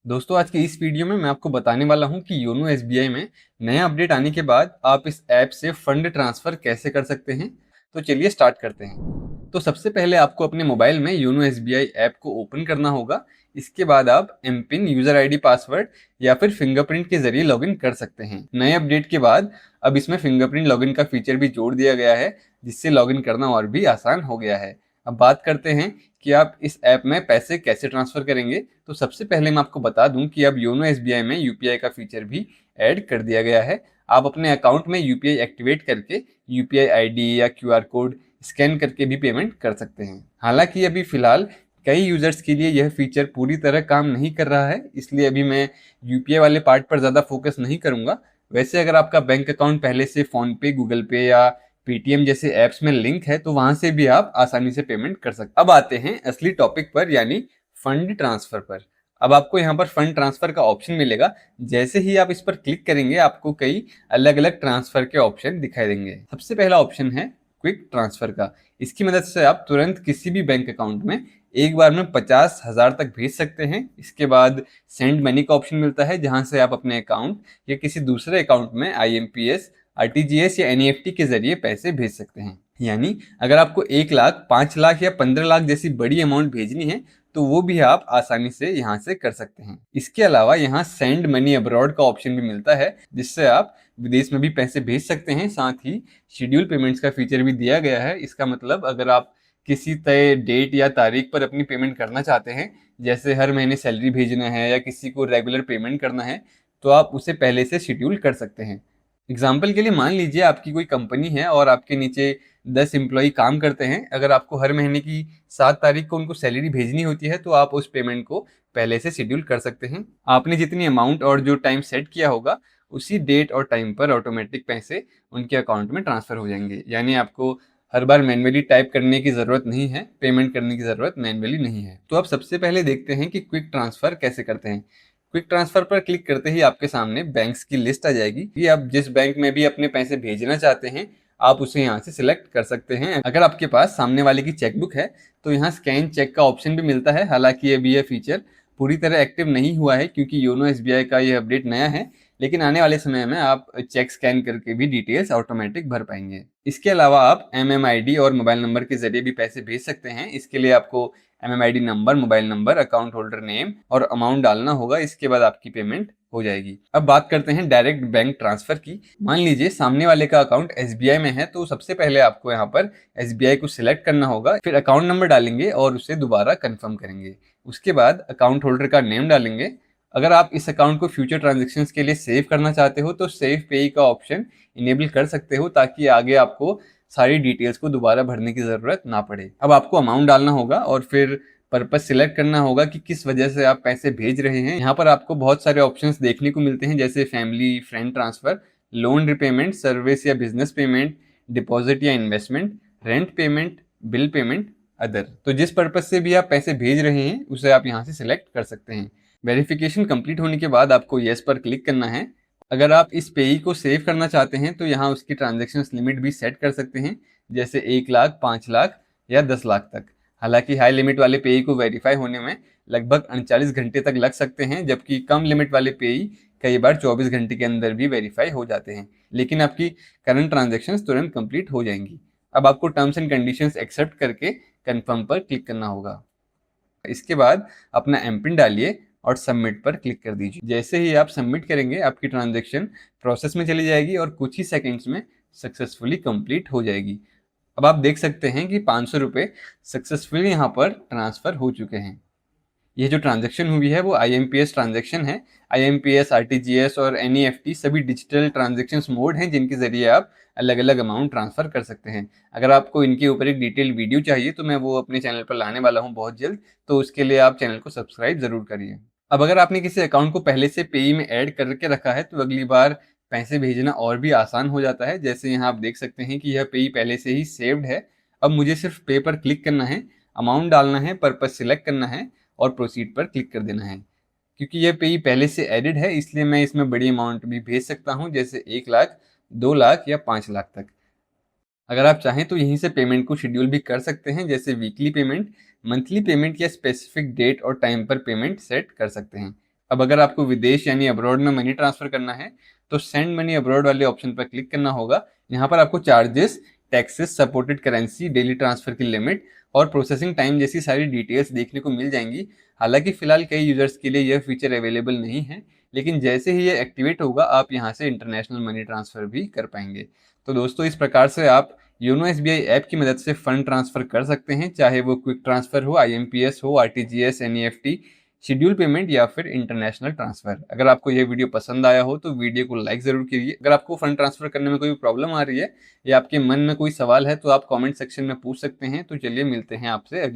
दोस्तों, आज की इस वीडियो में मैं आपको बताने वाला हूं कि योनो एसबीआई में नया अपडेट आने के बाद आप इस ऐप से फंड ट्रांसफर कैसे कर सकते हैं। तो चलिए स्टार्ट करते हैं। तो सबसे पहले आपको अपने मोबाइल में योनो एसबीआई ऐप को ओपन करना होगा। इसके बाद आप M PIN, user ID, password या फिर फिंगरप्रिंट के जरिए लॉगिन कर सकते हैं। नए अपडेट के बाद अब इसमें फिंगरप्रिंट लॉगिन का फीचर भी जोड़ दिया गया है, जिससे लॉगिन करना और भी आसान हो गया है। अब बात करते हैं कि आप इस ऐप में पैसे कैसे ट्रांसफर करेंगे। तो सबसे पहले मैं आपको बता दूं कि अब योनो एसबीआई में यूपीआई का फीचर भी ऐड कर दिया गया है। आप अपने अकाउंट में यूपीआई एक्टिवेट करके यूपीआई आईडी या क्यूआर कोड स्कैन करके भी पेमेंट कर सकते हैं। हालांकि अभी फिलहाल कई यूजर्स के लिए यह फीचर पूरी तरह काम नहीं कर रहा है, इसलिए अभी मैं यूपीआई वाले पार्ट पर ज़्यादा फोकस नहीं करूंगा। वैसे अगर आपका बैंक अकाउंट पहले से फोन पे, गूगल पे या पेटीएम जैसे ऐप्स में लिंक है तो वहां से भी आप आसानी से पेमेंट कर सकते हैं। अब आते हैं असली टॉपिक पर, यानी फंड ट्रांसफर पर। अब आपको यहाँ पर फंड ट्रांसफर का ऑप्शन मिलेगा। जैसे ही आप इस पर क्लिक करेंगे आपको कई अलग अलग ट्रांसफर के ऑप्शन दिखाई देंगे। सबसे पहला ऑप्शन है क्विक ट्रांसफर का। इसकी मदद से आप तुरंत किसी भी बैंक अकाउंट में एक बार में 50,000 तक भेज सकते हैं। इसके बाद सेंड मनी का ऑप्शन मिलता है, जहां से आप अपने अकाउंट या किसी दूसरे अकाउंट में आईएमपीएस, आरटीजीएस या एनईएफटी के जरिए पैसे भेज सकते हैं। यानी अगर आपको 1 लाख, 5 लाख या 15 लाख जैसी बड़ी अमाउंट भेजनी है तो वो भी आप आसानी से यहाँ से कर सकते हैं। इसके अलावा यहाँ सेंड मनी अब्रॉड का ऑप्शन भी मिलता है, जिससे आप विदेश में भी पैसे भेज सकते हैं। साथ ही शेड्यूल पेमेंट्स का फीचर भी दिया गया है। इसका मतलब अगर आप किसी तय डेट या तारीख पर अपनी पेमेंट करना चाहते हैं, जैसे हर महीने सैलरी भेजना है या किसी को रेगुलर पेमेंट करना है, तो आप उसे पहले से शेड्यूल कर सकते हैं। एग्जाम्पल के लिए मान लीजिए आपकी कोई कंपनी है और आपके नीचे 10 एम्प्लॉय काम करते हैं। अगर आपको हर महीने की 7 तारीख को उनको सैलरी भेजनी होती है तो आप उस पेमेंट को पहले से शेड्यूल कर सकते हैं। आपने जितनी अमाउंट और जो टाइम सेट किया होगा उसी डेट और टाइम पर ऑटोमेटिक पैसे उनके अकाउंट में ट्रांसफर हो जाएंगे। यानी आपको हर बार मैन्युअली टाइप करने की ज़रूरत नहीं है, पेमेंट करने की ज़रूरत मैन्युअली नहीं है। तो अब सबसे पहले देखते हैं कि क्विक ट्रांसफ़र कैसे करते हैं। क्विक ट्रांसफर पर क्लिक करते ही आपके सामने बैंक्स की लिस्ट आ जाएगी कि आप जिस बैंक में भी अपने पैसे भेजना चाहते हैं आप उसे यहाँ से सिलेक्ट कर सकते हैं। अगर आपके पास सामने वाले की चेकबुक है तो यहाँ स्कैन चेक का ऑप्शन भी मिलता है। हालांकि अभी यह फीचर पूरी तरह एक्टिव नहीं हुआ है क्योंकि योनो एसबीआई का यह अपडेट नया है, लेकिन आने वाले समय में आप चेक स्कैन करके भी डिटेल्स ऑटोमेटिक भर पाएंगे। इसके अलावा आप एमएमआईडी और मोबाइल नंबर के जरिए भी पैसे भेज सकते हैं। इसके लिए आपको MMID number, mobile number, account holder name और अमाउंट डालना होगा। इसके बाद आपकी पेमेंट हो जाएगी। अब बात करते हैं डायरेक्ट बैंक ट्रांसफर की। मान लीजिए सामने वाले का अकाउंट एसबीआई में है, तो सबसे पहले आपको यहाँ पर एसबीआई को सिलेक्ट करना होगा, फिर अकाउंट नंबर डालेंगे और उसे दोबारा कंफर्म करेंगे। उसके बाद अकाउंट होल्डर का नेम डालेंगे। अगर आप इस अकाउंट को फ्यूचर ट्रांजेक्शन्स के लिए सेव करना चाहते हो तो सेव पे का ऑप्शन इनेबल कर सकते हो, ताकि आगे आपको सारी डिटेल्स को दोबारा भरने की ज़रूरत ना पड़े। अब आपको अमाउंट डालना होगा और फिर पर्पस सिलेक्ट करना होगा कि किस वजह से आप पैसे भेज रहे हैं। यहाँ पर आपको बहुत सारे ऑप्शंस देखने को मिलते हैं, जैसे family friend transfer, loan repayment, service या बिजनेस पेमेंट, डिपॉजिट या investment, rent payment, bill payment, other. तो जिस पर्पज से भी आप पैसे भेज रहे हैं उसे आप यहाँ से सिलेक्ट कर सकते हैं। वेरिफिकेशन कंप्लीट होने के बाद आपको येस पर क्लिक करना है। अगर आप इस पेई को सेव करना चाहते हैं तो यहाँ उसकी ट्रांजेक्शन लिमिट भी सेट कर सकते हैं, जैसे 1 लाख, 5 लाख या 10 लाख तक। हालांकि हाई लिमिट वाले पेई को वेरीफाई होने में लगभग 39 घंटे तक लग सकते हैं, जबकि कम लिमिट वाले पेई कई बार 24 घंटे के अंदर भी वेरीफाई हो जाते हैं। लेकिन आपकी करंट ट्रांजेक्शन तुरंत कंप्लीट हो जाएंगी। अब आपको टर्म्स एंड कंडीशंस एक्सेप्ट करके कंफर्म पर क्लिक करना होगा। इसके बाद अपना एमपिन डालिए और सबमिट पर क्लिक कर दीजिए। जैसे ही आप सबमिट करेंगे आपकी ट्रांजेक्शन प्रोसेस में चली जाएगी और कुछ ही सेकंड्स में सक्सेसफुली कंप्लीट हो जाएगी। अब आप देख सकते हैं कि 500 रुपये सक्सेसफुली यहाँ पर ट्रांसफ़र हो चुके हैं। ये जो ट्रांजैक्शन हुई है वो आईएमपीएस ट्रांजैक्शन है। आईएमपीएस, आरटीजीएस और एनईएफटी सभी डिजिटल ट्रांजैक्शंस मोड हैं, जिनके ज़रिए आप अलग अलग अमाउंट ट्रांसफ़र कर सकते हैं। अगर आपको इनके ऊपर एक डिटेल वीडियो चाहिए तो मैं वो अपने चैनल पर लाने वाला हूँ बहुत जल्द, तो उसके लिए आप चैनल को सब्सक्राइब ज़रूर करिए। अब अगर आपने किसी अकाउंट को पहले से पेई में ऐड करके रखा है तो अगली बार पैसे भेजना और भी आसान हो जाता है। जैसे यहाँ आप देख सकते हैं कि यह पेई पहले से ही सेव्ड है। अब मुझे सिर्फ पे पर क्लिक करना है, अमाउंट डालना है, पर्पस सिलेक्ट करना है और प्रोसीड पर क्लिक कर देना है। क्योंकि यह पेई पहले से एडिड है इसलिए मैं इसमें बड़ी अमाउंट भी भेज सकता हूँ, जैसे 1 लाख, 2 लाख या 5 लाख तक। अगर आप चाहें तो यहीं से पेमेंट को शेड्यूल भी कर सकते हैं, जैसे वीकली पेमेंट, मंथली पेमेंट या स्पेसिफिक डेट और टाइम पर पेमेंट सेट कर सकते हैं। अब अगर आपको विदेश यानी अब्रॉड में मनी ट्रांसफर करना है तो सेंड मनी अब्रॉड वाले ऑप्शन पर क्लिक करना होगा। यहाँ पर आपको charges, taxes, supported currency, daily transfer की लिमिट और प्रोसेसिंग टाइम जैसी सारी डिटेल्स देखने को मिल जाएंगी। हालांकि फिलहाल कई यूजर्स के लिए यह फीचर अवेलेबल नहीं है, लेकिन जैसे ही ये एक्टिवेट होगा आप यहाँ से इंटरनेशनल मनी ट्रांसफर भी कर पाएंगे। तो दोस्तों, इस प्रकार से आप योनो एसबीआई ऐप की मदद से फंड ट्रांसफर कर सकते हैं, चाहे वो क्विक ट्रांसफर हो, आईएमपीएस हो, आरटीजीएस, एनईएफटी, शेड्यूल पेमेंट या फिर इंटरनेशनल ट्रांसफर। अगर आपको यह वीडियो पसंद आया हो तो वीडियो को लाइक जरूर कीजिए। अगर आपको फंड ट्रांसफर करने में कोई प्रॉब्लम आ रही है या आपके मन में कोई सवाल है तो आप कमेंट सेक्शन में पूछ सकते हैं। तो चलिए मिलते हैं आपसे